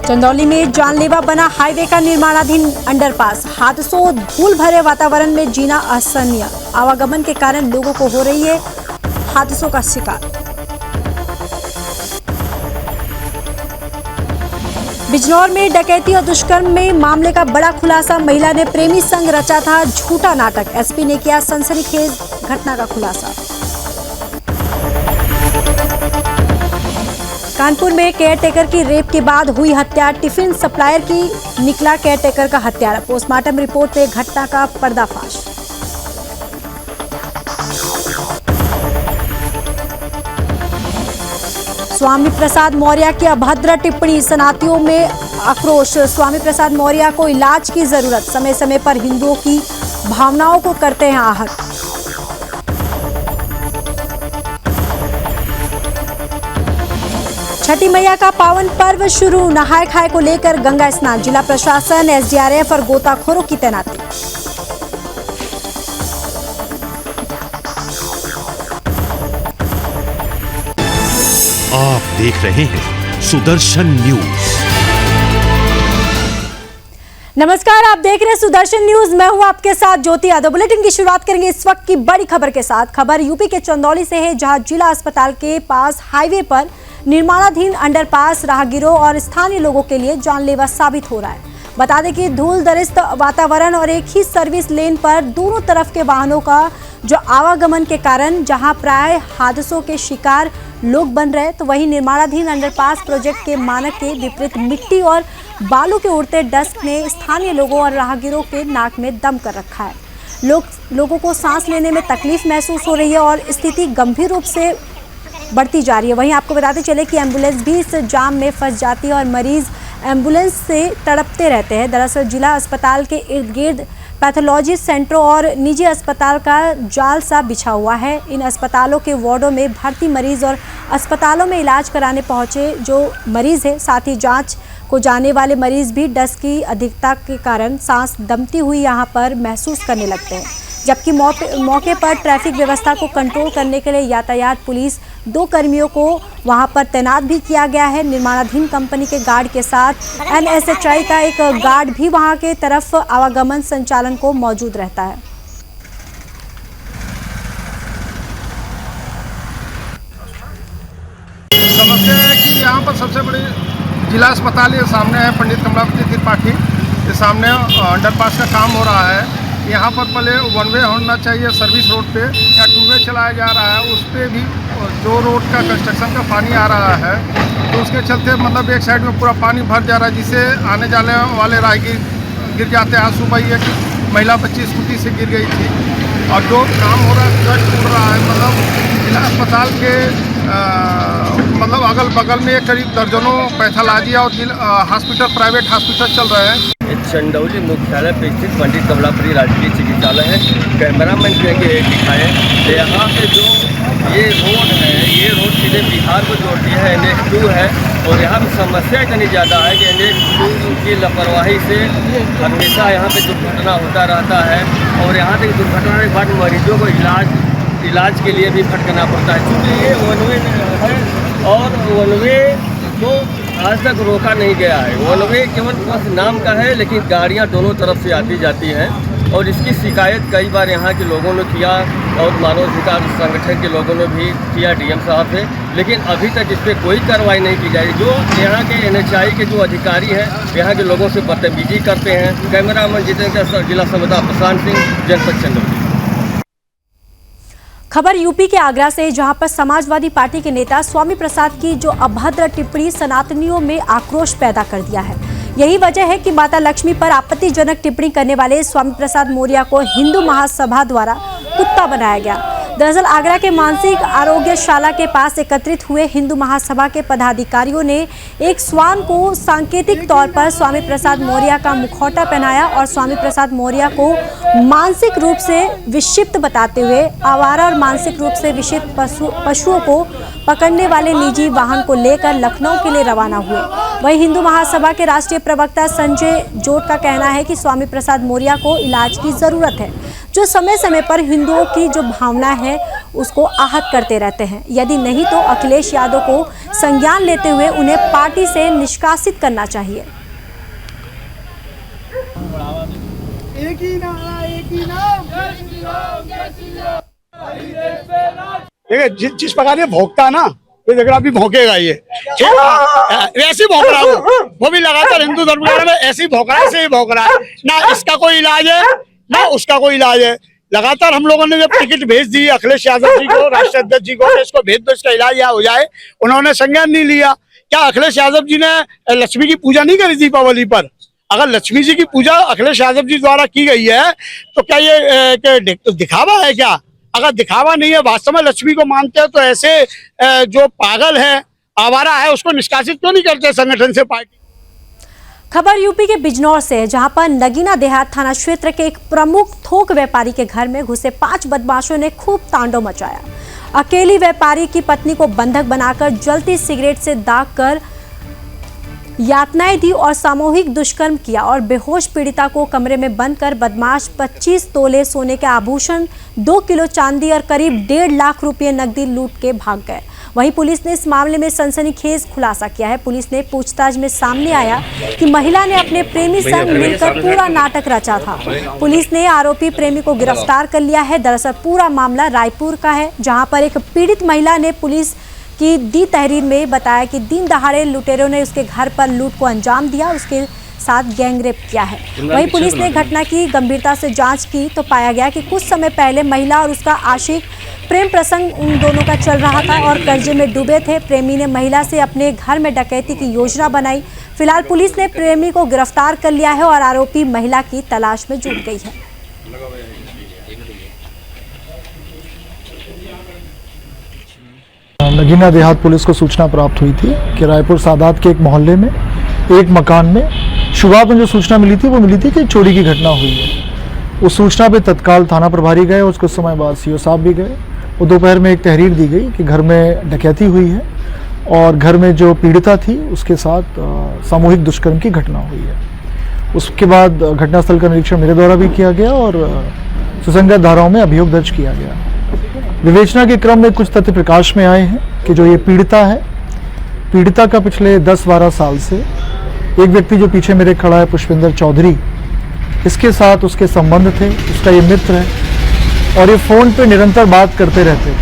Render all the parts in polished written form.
चंदौली में जानलेवा बना हाईवे का निर्माणाधीन अंडरपास। हादसों, धूल भरे वातावरण में जीना असहनीय। आवागमन के कारण लोगों को हो रही है हादसों का शिकार। बिजनौर में डकैती और दुष्कर्म में मामले का बड़ा खुलासा। महिला ने प्रेमी संग रचा था झूठा नाटक। एसपी ने किया सनसनीखेज घटना का खुलासा। कानपुर में केयरटेकर की रेप के बाद हुई हत्या। टिफिन सप्लायर की निकला केयरटेकर का हत्यारा। पोस्टमार्टम रिपोर्ट में घटना का पर्दाफाश। स्वामी प्रसाद मौर्य की अभद्र टिप्पणी। सनातियों में आक्रोश। स्वामी प्रसाद मौर्य को इलाज की जरूरत। समय समय पर हिंदुओं की भावनाओं को करते हैं आहत। छठी मैया का पावन पर्व शुरू। नहाय खाए को लेकर गंगा स्नान। जिला प्रशासन, एसडीआरएफ और गोताखोरों की तैनाती। आप देख रहे हैं सुदर्शन न्यूज। नमस्कार, आप देख रहे हैं सुदर्शन न्यूज। मैं हूं आपके साथ ज्योति यादव। बुलेटिन की शुरुआत करेंगे इस वक्त की बड़ी खबर के साथ। खबर यूपी के चंदौली से है, जहां जिला अस्पताल के पास हाईवे पर निर्माणाधीन अंडरपास राहगीरों और स्थानीय लोगों के लिए जानलेवा साबित हो रहा है। बता दें कि धूल दरिस्त वातावरण और एक ही सर्विस लेन पर दोनों तरफ के वाहनों का जो आवागमन के कारण जहां प्राय हादसों के शिकार लोग बन रहे, तो वहीं निर्माणाधीन अंडरपास प्रोजेक्ट के मानक के विपरीत मिट्टी और बालू के उड़ते डस्ट ने स्थानीय लोगों और राहगीरों के नाक में दम कर रखा है। लोगों को सांस लेने में तकलीफ महसूस हो रही है और स्थिति गंभीर रूप से बढ़ती जा रही है। वहीं आपको बताते चले कि एम्बुलेंस भी इस जाम में फंस जाती है और मरीज एम्बुलेंस से तड़पते रहते हैं। दरअसल जिला अस्पताल के इर्द गिर्द पैथोलॉजी सेंटरों और निजी अस्पताल का जाल सा बिछा हुआ है। इन अस्पतालों के वार्डों में भर्ती मरीज और अस्पतालों में इलाज कराने पहुंचे जो मरीज है, साथ ही जांच को जाने वाले मरीज भी डस्ट की अधिकता के कारण सांस दमती हुई यहां पर महसूस करने लगते हैं। जबकि मौके पर ट्रैफिक व्यवस्था को कंट्रोल करने के लिए यातायात पुलिस 2 कर्मियों को वहां पर तैनात भी किया गया है। निर्माणाधीन कंपनी के गार्ड के साथ एनएसएचआई का एक गार्ड भी वहां के तरफ आवागमन संचालन को मौजूद रहता है। समस्या है कि यहाँ पर सबसे बड़ी जिला अस्पताल ये सामने है, पंडित कमलापति त्रिपाठी के सामने अंडरपास का काम हो रहा है। यहाँ पर पहले 1 वे होना चाहिए सर्विस रोड पे, या 2 वे चलाया जा रहा है। उस पर भी जो रोड का कंस्ट्रक्शन का पानी आ रहा है, तो उसके चलते मतलब एक साइड में पूरा पानी भर जा रहा है, जिससे आने जाने वाले राहगीर गिर जाते हैं। आज सुबह ही एक महिला बच्ची स्कूटी से गिर गई थी। और जो काम हो रहा है ट्रक टूट रहा है। मतलब जिला अस्पताल के मतलब अगल बगल में करीब दर्जनों पैथोलॉजी और हॉस्पिटल, प्राइवेट हॉस्पिटल चल रहे हैं। चंदौली मुख्यालय पर स्थित पंडित कमलापति राजकीय चिकित्सालय है। कैमरामैन के दिखाएँ तो यहाँ पे जो ये रोड है, ये रोड सीधे बिहार को जोड़ती है। NH2 है और यहाँ पे समस्या इतनी ज़्यादा है कि NH2 की लापरवाही से हमेशा यहाँ पे दुर्घटना होता रहता है। और यहाँ तक दुर्घटना के बाद मरीजों को इलाज के लिए भी भटकना पड़ता है, क्योंकि ये 1 वे है और 1 वे तो आज तक रोका नहीं गया है। 1 वे केवल बस नाम का है, लेकिन गाड़ियां दोनों तरफ से आती जाती हैं। और इसकी शिकायत कई बार यहाँ के लोगों ने किया और मानवाधिकार संगठन के लोगों ने भी किया डीएम साहब से, लेकिन अभी तक इस पर कोई कार्रवाई नहीं की जाए। जो यहाँ के NHI के जो अधिकारी हैं, यहाँ के लोगों से बदतमीजी करते हैं। कैमरामैन जितेंद्र, जिला संवाददाता प्रशांत सिंह, जनपद चंदौली। खबर यूपी के आगरा से, जहां पर समाजवादी पार्टी के नेता स्वामी प्रसाद की जो अभद्र टिप्पणी सनातनियों में आक्रोश पैदा कर दिया है। यही वजह है कि माता लक्ष्मी पर आपत्तिजनक टिप्पणी करने वाले स्वामी प्रसाद मौर्य को हिंदू महासभा द्वारा कुत्ता बनाया गया। दरअसल आगरा के मानसिक आरोग्यशाला के पास एकत्रित हुए हिंदू महासभा के पदाधिकारियों ने एक श्वान को सांकेतिक तौर पर स्वामी प्रसाद मौर्य का मुखौटा पहनाया और स्वामी प्रसाद मौर्य को मानसिक रूप से विक्षिप्त बताते हुए आवारा और मानसिक रूप से विक्षिप्त पशुओं को पकड़ने वाले निजी वाहन को लेकर लखनऊ के लिए रवाना हुए। वहीं हिंदू महासभा के राष्ट्रीय प्रवक्ता संजय जोट का कहना है कि स्वामी प्रसाद मौर्य को इलाज की जरूरत है। जो समय समय पर हिंदुओं की जो भावना है उसको आहत करते रहते हैं। यदि नहीं तो अखिलेश यादव को संज्ञान लेते हुए उन्हें पार्टी से निष्कासित करना चाहिए। एक ही नारा, एक ही नाम। देखिए जिस प्रकार ये भौंकता है ना, ये देख रहा अभी भौंकेगा ये, ऐसे ही भौंक रहा है वो भी लगातार हिंदू धर्म के बारे में ऐसे ही भौंक रहा है, ऐसे ही भौंक रहा है। ना इसका कोई इलाज है ना उसका कोई इलाज है। लगातार हम लोगों ने जब टिकट भेज दी अखिलेश यादव जी को, राष्ट्रीय अध्यक्ष जी को, इसको भेज दो, इसका इलाज यहाँ हो जाए, उन्होंने संज्ञान नहीं लिया। क्या अखिलेश यादव जी ने लक्ष्मी की पूजा नहीं करी दीपावली पर? अगर लक्ष्मी जी की पूजा अखिलेश यादव जी द्वारा की गई है तो क्या ये दिखावा है क्या? अगर दिखावा नहीं है, वास्तव में लक्ष्मी को मानते हैं, तो ऐसे जो पागल है, आवारा है, उसको निष्कासित क्यों नहीं करते संगठन से, पार्टी? खबर यूपी के बिजनौर से है, जहां पर नगीना देहात थाना क्षेत्र के एक प्रमुख थोक व्यापारी के घर में घुसे 5 बदमाशों ने खूब तांडव मचाया। अकेली व्यापारी की पत्नी को बंधक बनाकर जलती सिगरेट से दाग कर यातनाएं दी और सामूहिक दुष्कर्म किया और बेहोश पीड़िता को कमरे में बंद कर बदमाश 25 तोले सोने के आभूषण, 2 किलो चांदी और करीब 1.5 लाख रुपए नकदी लूट के भाग गए। वहीं पुलिस ने इस मामले में सनसनीखेज खुलासा किया है। पुलिस ने पूछताछ में सामने आया कि महिला ने अपने प्रेमी संग मिलकर पूरा नाटक रचा था। पुलिस ने आरोपी प्रेमी को गिरफ्तार कर लिया है। दरअसल पूरा मामला रायपुर का है, जहां पर एक पीड़ित महिला ने पुलिस की दी तहरीर में बताया कि दिन दहाड़े लुटेरों ने उसके घर पर लूट को अंजाम दिया, उसके साथ गैंगरेप किया है। वहीं पुलिस ने घटना की गंभीरता से जांच की तो पाया गया कि कुछ समय पहले महिला और उसका आशिक प्रेम प्रसंग उन दोनों का चल रहा था और कर्जे में डूबे थे। प्रेमी ने महिला से अपने घर में डकैती की योजना बनाई। फिलहाल पुलिस ने प्रेमी को गिरफ्तार कर लिया है और आरोपी महिला की तलाश में जुट गई है। नगीना देहात पुलिस को सूचना प्राप्त हुई थी कि रायपुर सादात के एक मोहल्ले में एक मकान में शुरुआत में जो सूचना मिली थी वो मिली थी कि चोरी की घटना हुई है। उस सूचना पे तत्काल थाना प्रभारी गए और कुछ समय बाद सीओ साहब भी गए। वो दोपहर में एक तहरीर दी गई कि घर में डकैती हुई है और घर में जो पीड़िता थी उसके साथ सामूहिक दुष्कर्म की घटना हुई है। उसके बाद घटनास्थल का निरीक्षण मेरे द्वारा भी किया गया और सुसंगत धाराओं में अभियोग दर्ज किया गया। विवेचना के क्रम में कुछ तथ्य प्रकाश में आए हैं कि जो ये पीड़िता है, पीड़िता का पिछले 10-12 साल से एक व्यक्ति जो पीछे मेरे खड़ा है पुष्पिंदर चौधरी, इसके साथ उसके संबंध थे, उसका ये मित्र है और ये फोन पे निरंतर बात करते रहते।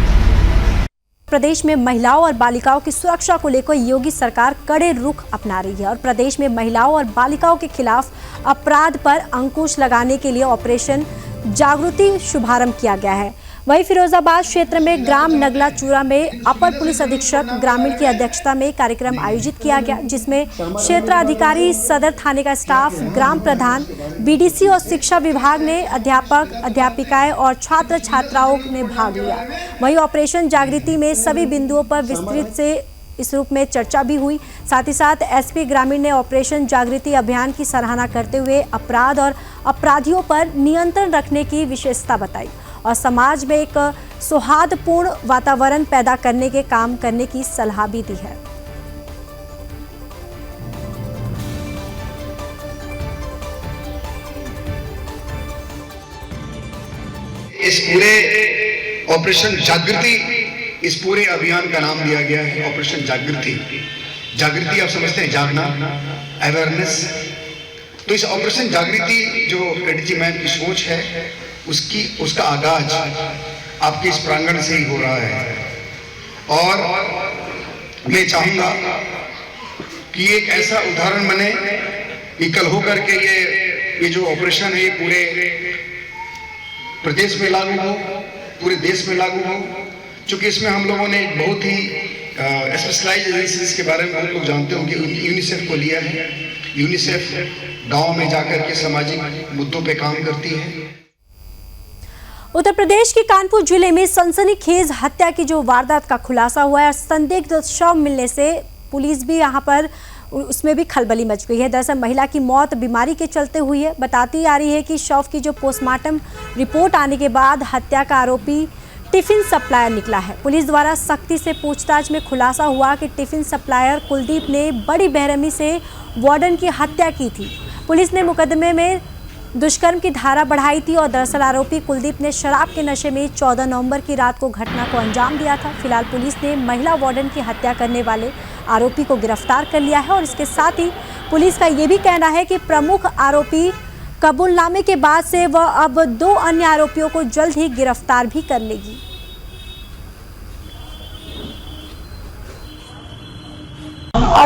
प्रदेश में महिलाओं और बालिकाओं की सुरक्षा को लेकर योगी सरकार कड़े रुख अपना रही है और प्रदेश में महिलाओं और बालिकाओं के खिलाफ अपराध पर अंकुश लगाने के लिए ऑपरेशन जागृति शुभारंभ किया गया है। वहीं फिरोजाबाद क्षेत्र में ग्राम नगला चूरा में अपर पुलिस अधीक्षक ग्रामीण की अध्यक्षता में कार्यक्रम आयोजित किया गया, जिसमें क्षेत्राधिकारी, सदर थाने का स्टाफ, ग्राम प्रधान, बीडीसी और शिक्षा विभाग ने अध्यापक, अध्यापिकाएं और छात्र छात्राओं ने भाग लिया। वहीं ऑपरेशन जागृति में सभी बिंदुओं पर विस्तृत से इस रूप में चर्चा भी हुई। साथ ही साथ एसपी ग्रामीण ने ऑपरेशन जागृति अभियान की सराहना करते हुए अपराध और अपराधियों पर नियंत्रण रखने की विशेषता बताई और समाज में एक सौहार्दपूर्ण वातावरण पैदा करने के काम करने की सलाह भी दी है। इस पूरे ऑपरेशन जागृति, इस पूरे अभियान का नाम दिया गया है ऑपरेशन जागृति। जागृति आप समझते हैं, जागना, अवेयरनेस। तो इस ऑपरेशन जागृति जो एडीजी मैम की सोच है, उसका आगाज आपके इस प्रांगण से ही हो रहा है और मैं चाहूंगा कि एक ऐसा उदाहरण बने कि कल होकर के ये जो ऑपरेशन है पूरे प्रदेश में लागू हो, पूरे देश में लागू हो। क्योंकि इसमें हम लोगों ने एक बहुत ही स्पेशलाइज्ड एजेंसीज के बारे में हम लोग जानते हो कि यूनिसेफ को लिया है। यूनिसेफ गाँव में जाकर के सामाजिक मुद्दों पे काम करती है। उत्तर प्रदेश के कानपुर जिले में सनसनीखेज हत्या की जो वारदात का खुलासा हुआ है और संदिग्ध शव मिलने से पुलिस भी यहां पर उसमें भी खलबली मच गई है। दरअसल महिला की मौत बीमारी के चलते हुई है। बताती आ रही है कि शव की जो पोस्टमार्टम रिपोर्ट आने के बाद हत्या का आरोपी टिफिन सप्लायर निकला है। पुलिस द्वारा सख्ती से पूछताछ में खुलासा हुआ कि टिफिन सप्लायर कुलदीप ने बड़ी बेरहमी से वार्डन की हत्या की थी। पुलिस ने मुकदमे में दुष्कर्म की धारा बढ़ाई थी और दरअसल आरोपी कुलदीप ने शराब के नशे में 14 नवंबर की रात को घटना को अंजाम दिया था। फिलहाल पुलिस ने महिला वार्डन की हत्या करने वाले आरोपी को गिरफ्तार कर लिया है और इसके साथ ही पुलिस का ये भी कहना है कि प्रमुख आरोपी कबूलनामे के बाद से वह अब 2 अन्य आरोपियों को जल्द ही गिरफ्तार भी कर लेगी।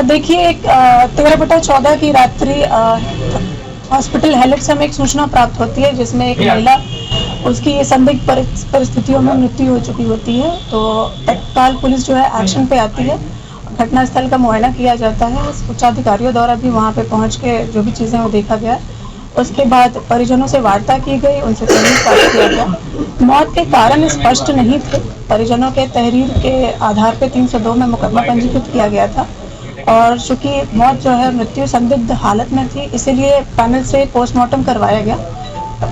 देखिए 13/14 की रात्रि हॉस्पिटल हेलेट से हमें एक सूचना प्राप्त होती है जिसमें एक महिला उसकी संदिग्ध परिस्थितियों में मृत्यु हो चुकी होती है। तो तत्काल पुलिस जो है एक्शन पे आती है, घटनास्थल का मुआयना किया जाता है, उच्च अधिकारियों द्वारा भी वहां पे पहुंच के जो भी चीजें वो देखा गया। उसके बाद परिजनों से वार्ता की गई, उनसे तहरीर पास किया गया। मौत के कारण स्पष्ट नहीं थे। परिजनों के तहरीर के आधार पर 302 में मुकदमा पंजीकृत किया गया था और चूंकि मौत जो है मृत्यु संदिग्ध हालत में थी, इसीलिए पैनल से पोस्टमार्टम करवाया गया।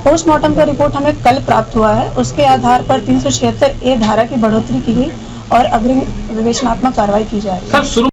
पोस्टमार्टम का रिपोर्ट हमें कल प्राप्त हुआ है। उसके आधार पर 376A धारा की बढ़ोतरी की गई और अग्रिम विवेचनात्मक कार्रवाई की जा रही है।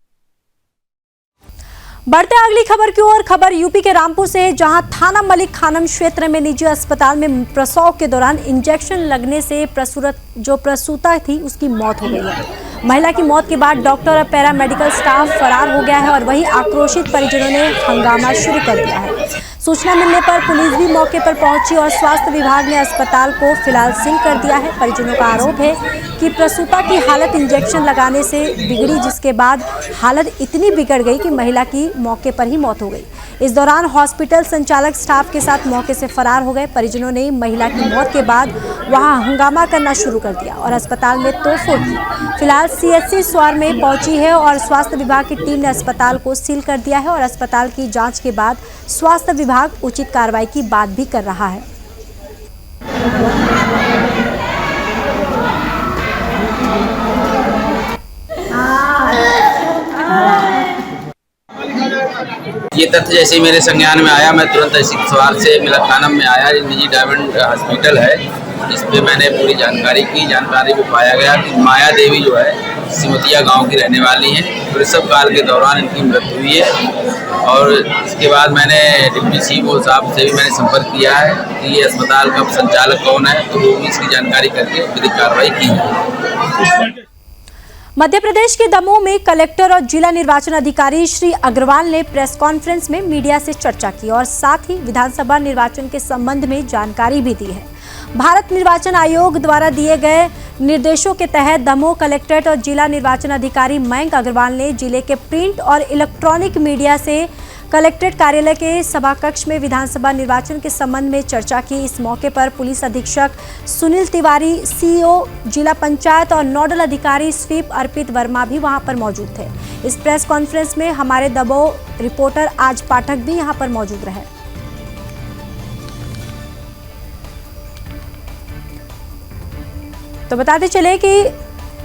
बढ़ते अगली खबर की ओर। खबर यूपी के रामपुर से है, जहां थाना मलिक खानम क्षेत्र में निजी अस्पताल में प्रसव के दौरान इंजेक्शन लगने से प्रसूता थी उसकी मौत हो गई है। महिला की मौत के बाद डॉक्टर और पैरामेडिकल स्टाफ फरार हो गया है और वहीं आक्रोशित परिजनों ने हंगामा शुरू कर दिया है। सूचना मिलने पर पुलिस भी मौके पर पहुंची और स्वास्थ्य विभाग ने अस्पताल को फिलहाल सील कर दिया है। परिजनों का आरोप है कि प्रसूता की हालत इंजेक्शन लगाने से बिगड़ी, जिसके बाद हालत इतनी बिगड़ गई कि महिला की मौके पर ही मौत हो गई। इस दौरान हॉस्पिटल संचालक स्टाफ के साथ मौके से फरार हो गए। परिजनों ने महिला की मौत के बाद वहां हंगामा करना शुरू कर दिया और अस्पताल में तोड़फोड़ की। फिलहाल CHC स्वार में पहुंची है और स्वास्थ्य विभाग की टीम ने अस्पताल को सील कर दिया है और अस्पताल की जांच के बाद स्वास्थ्य विभाग उचित कार्रवाई की बात भी कर रहा है। ये तथ्य जैसे ही मेरे संज्ञान में आया, मैं तुरंत इसी सवार से मिलखानम में आया। निजी डायमंड हॉस्पिटल है, इस पे मैंने पूरी जानकारी की। जानकारी में पाया गया कि माया देवी जो है सिमतिया गांव की रहने वाली हैं। प्रसव काल के दौरान इनकी मृत्यु हुई है और इसके बाद मैंने डिप्टी CMO साहब से भी मैंने संपर्क किया है कि ये अस्पताल का संचालक कौन है, तो वो भी इसकी जानकारी करके विधिक कार्रवाई की है। मध्य प्रदेश के दमोह में कलेक्टर और जिला निर्वाचन अधिकारी श्री अग्रवाल ने प्रेस कॉन्फ्रेंस में मीडिया से चर्चा की और साथ ही विधानसभा निर्वाचन के संबंध में जानकारी भी दी है। भारत निर्वाचन आयोग द्वारा दिए गए निर्देशों के तहत दमोह कलेक्ट्रेट और जिला निर्वाचन अधिकारी मयंक अग्रवाल ने जिले के प्रिंट और इलेक्ट्रॉनिक मीडिया से कलेक्ट्रेट कार्यालय के सभा कक्ष में विधानसभा निर्वाचन के संबंध में चर्चा की। इस मौके पर पुलिस अधीक्षक सुनील तिवारी, CEO जिला पंचायत और नोडल अधिकारी स्वीप अर्पित वर्मा भी वहां पर मौजूद थे। इस प्रेस कॉन्फ्रेंस में हमारे दमोह रिपोर्टर आज पाठक भी यहां पर मौजूद रहे। तो बताते चले कि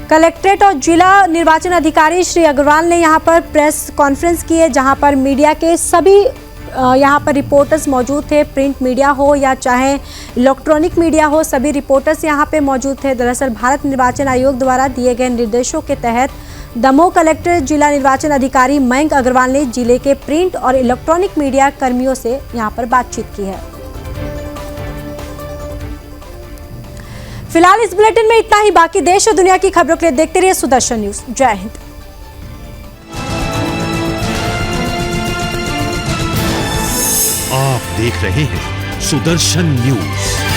कलेक्ट्रेट और जिला निर्वाचन अधिकारी श्री अग्रवाल ने यहां पर प्रेस कॉन्फ्रेंस की है, जहां पर मीडिया के सभी यहां पर रिपोर्टर्स मौजूद थे। प्रिंट मीडिया हो या चाहे इलेक्ट्रॉनिक मीडिया हो, सभी रिपोर्टर्स यहां पे मौजूद थे। दरअसल भारत निर्वाचन आयोग द्वारा दिए गए निर्देशों के तहत दमोह कलेक्टर जिला निर्वाचन अधिकारी मयंक अग्रवाल ने जिले के प्रिंट और इलेक्ट्रॉनिक मीडिया कर्मियों से यहां पर बातचीत की है। फिलहाल इस बुलेटिन में इतना ही। बाकी देश और दुनिया की खबरों के लिए देखते रहिए सुदर्शन न्यूज। जय हिंद। आप देख रहे हैं सुदर्शन न्यूज।